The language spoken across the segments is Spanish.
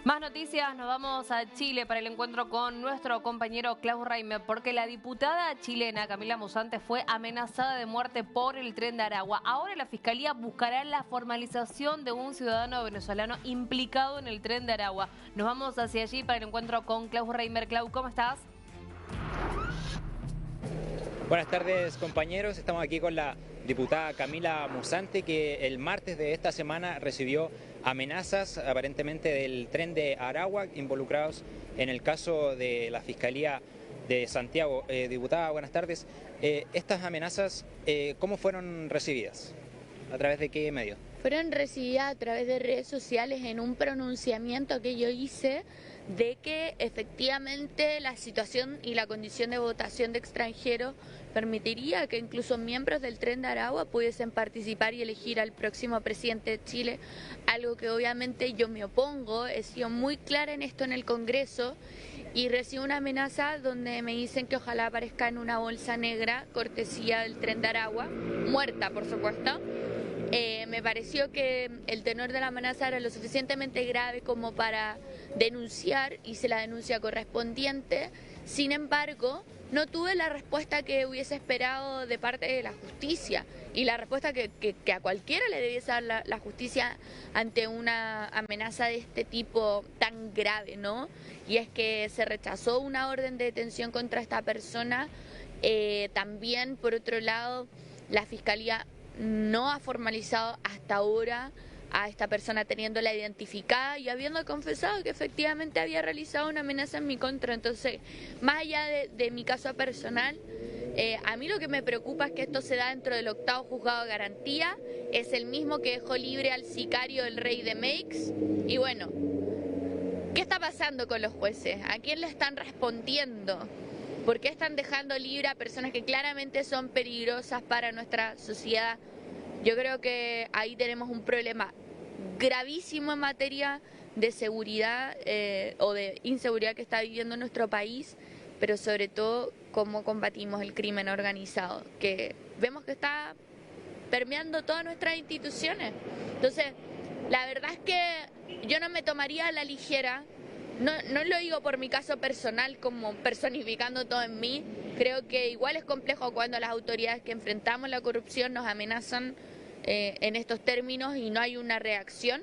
Más noticias, nos vamos a Chile para el encuentro con nuestro compañero Klaus Reimer, porque la diputada chilena Camila Musante fue amenazada de muerte por el tren de Aragua. Ahora la Fiscalía buscará la formalización de un ciudadano venezolano implicado en el tren de Aragua. Nos vamos hacia allí para el encuentro con Klaus Reimer. Klaus, ¿cómo estás? Buenas tardes, compañeros. Estamos aquí con la diputada Camila Musante, que el martes de esta semana recibió amenazas aparentemente del tren de Aragua, involucrados en el caso de la Fiscalía de Santiago. Diputada, buenas tardes. Estas amenazas, ¿cómo fueron recibidas? ¿A través de qué medio? Fueron recibidas a través de redes sociales en un pronunciamiento que yo hice de que efectivamente la situación y la condición de votación de extranjeros permitiría que incluso miembros del Tren de Aragua pudiesen participar y elegir al próximo presidente de Chile, algo que obviamente yo me opongo. He sido muy clara en esto en el Congreso y recibo una amenaza donde me dicen que ojalá aparezca en una bolsa negra, cortesía del Tren de Aragua, muerta por supuesto. Me pareció que el tenor de la amenaza era lo suficientemente grave como para denunciar, hice la denuncia correspondiente. Sin embargo, no tuve la respuesta que hubiese esperado de parte de la justicia y la respuesta que a cualquiera le debiese dar la justicia ante una amenaza de este tipo tan grave, ¿no? Y es que se rechazó una orden de detención contra esta persona. También, por otro lado, la Fiscalía no ha formalizado hasta ahora a esta persona teniéndola identificada y habiendo confesado que efectivamente había realizado una amenaza en mi contra. Entonces, más allá de mi caso personal, a mí lo que me preocupa es que esto se da dentro del 8º juzgado de garantía, es el mismo que dejó libre al sicario del Rey de Meix. Y bueno, ¿qué está pasando con los jueces? ¿A quién le están respondiendo? ¿Por qué están dejando libre a personas que claramente son peligrosas para nuestra sociedad? Yo creo que ahí tenemos un problema gravísimo en materia de seguridad o de inseguridad que está viviendo nuestro país, pero sobre todo cómo combatimos el crimen organizado, que vemos que está permeando todas nuestras instituciones. Entonces, la verdad es que yo no me tomaría a la ligera. No lo digo por mi caso personal, como personificando todo en mí. Creo que igual es complejo cuando las autoridades que enfrentamos la corrupción nos amenazan en estos términos y no hay una reacción,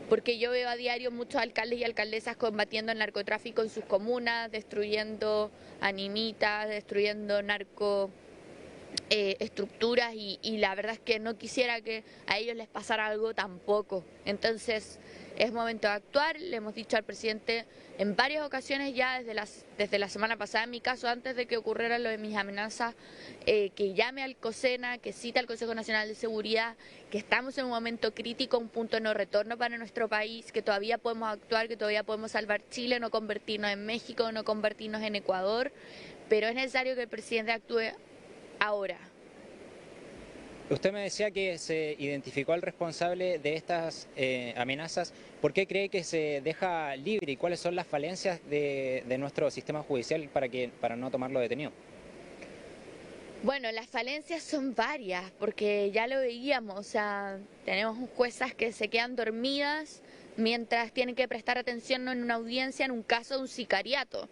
porque yo veo a diario muchos alcaldes y alcaldesas combatiendo el narcotráfico en sus comunas, destruyendo animitas, destruyendo estructuras y la verdad es que no quisiera que a ellos les pasara algo tampoco. Entonces es momento de actuar. Le hemos dicho al presidente en varias ocasiones ya desde la semana pasada, en mi caso, antes de que ocurriera lo de mis amenazas, que llame al COSENA, que cite al Consejo Nacional de Seguridad, que estamos en un momento crítico, un punto de no retorno para nuestro país, que todavía podemos actuar, que todavía podemos salvar Chile, no convertirnos en México, no convertirnos en Ecuador, pero es necesario que el presidente actúe ahora. Usted me decía que se identificó al responsable de estas amenazas. ¿Por qué cree que se deja libre y cuáles son las falencias de nuestro sistema judicial para no tomarlo detenido? Bueno, las falencias son varias, porque ya lo veíamos, o sea, tenemos juezas que se quedan dormidas mientras tienen que prestar atención en una audiencia en un caso de un sicariato.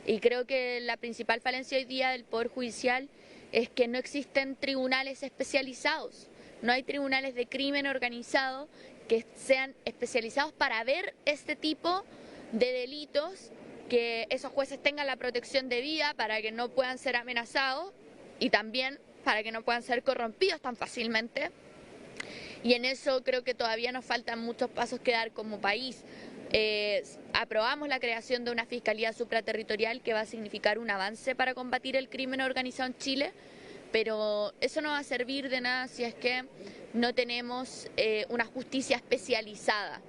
Y creo que la principal falencia hoy día del Poder Judicial es que no existen tribunales especializados, no hay tribunales de crimen organizado que sean especializados para ver este tipo de delitos, que esos jueces tengan la protección debida para que no puedan ser amenazados y también para que no puedan ser corrompidos tan fácilmente. Y en eso creo que todavía nos faltan muchos pasos que dar como país. Aprobamos la creación de una Fiscalía Supraterritorial que va a significar un avance para combatir el crimen organizado en Chile, pero eso no va a servir de nada si es que no tenemos una justicia especializada.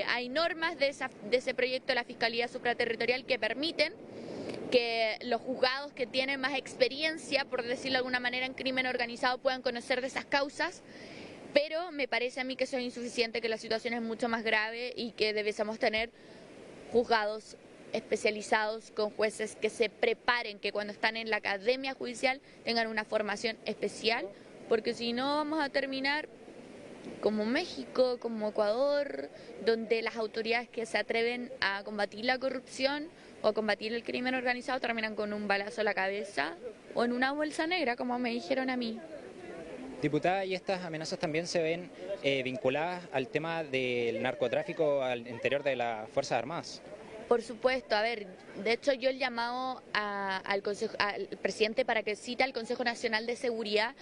Hay normas de ese proyecto de la Fiscalía Supraterritorial que permiten que los juzgados que tienen más experiencia, por decirlo de alguna manera, en crimen organizado puedan conocer de esas causas. Pero me parece a mí que eso es insuficiente, que la situación es mucho más grave y que debiésemos tener juzgados especializados con jueces que se preparen, que cuando están en la academia judicial tengan una formación especial, porque si no vamos a terminar como México, como Ecuador, donde las autoridades que se atreven a combatir la corrupción o a combatir el crimen organizado terminan con un balazo en la cabeza o en una bolsa negra, como me dijeron a mí. Diputada, ¿y estas amenazas también se ven vinculadas al tema del narcotráfico al interior de las Fuerzas Armadas? Por supuesto, a ver, de hecho yo el llamado al presidente para que cite al Consejo Nacional de Seguridad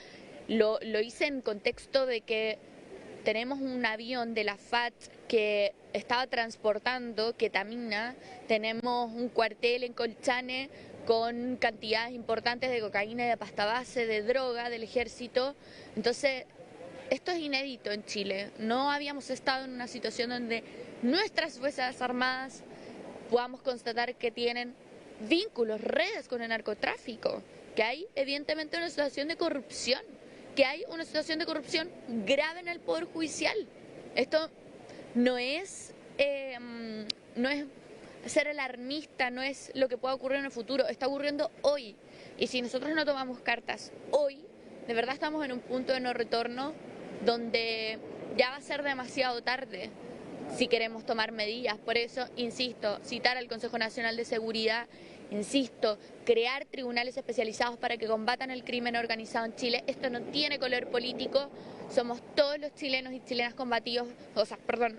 lo hice en contexto de que tenemos un avión de la FAT que estaba transportando ketamina, tenemos un cuartel en Colchane con cantidades importantes de cocaína y de pasta base, de droga del ejército. Entonces, esto es inédito en Chile. No habíamos estado en una situación donde nuestras Fuerzas Armadas podamos constatar que tienen vínculos, redes con el narcotráfico, que hay evidentemente una situación de corrupción, que hay una situación de corrupción grave en el Poder Judicial. Esto no es ser alarmista, no es lo que pueda ocurrir en el futuro, está ocurriendo hoy. Y si nosotros no tomamos cartas hoy, de verdad estamos en un punto de no retorno donde ya va a ser demasiado tarde si queremos tomar medidas. Por eso, insisto, citar al Consejo Nacional de Seguridad, insisto, crear tribunales especializados para que combatan el crimen organizado en Chile. Esto no tiene color político, somos todos los chilenos y chilenas combatidos,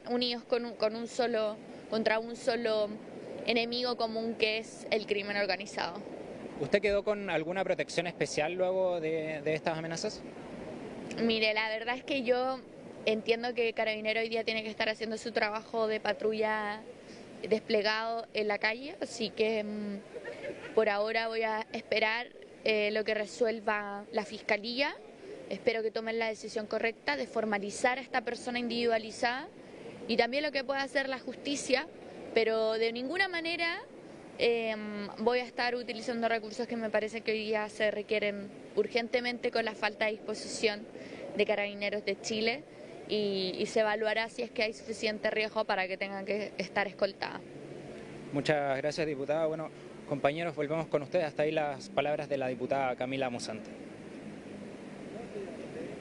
unidos contra un solo enemigo común que es el crimen organizado. ¿Usted quedó con alguna protección especial luego de estas amenazas? Mire, la verdad es que yo entiendo que Carabinero hoy día tiene que estar haciendo su trabajo de patrulla desplegado en la calle, así que por ahora voy a esperar lo que resuelva la Fiscalía. Espero que tomen la decisión correcta de formalizar a esta persona individualizada y también lo que pueda hacer la justicia, pero de ninguna manera voy a estar utilizando recursos que me parece que hoy día se requieren urgentemente con la falta de disposición de Carabineros de Chile y se evaluará si es que hay suficiente riesgo para que tengan que estar escoltadas. Muchas gracias, diputada. Bueno, compañeros, volvemos con ustedes. Hasta ahí las palabras de la diputada Camila Musante.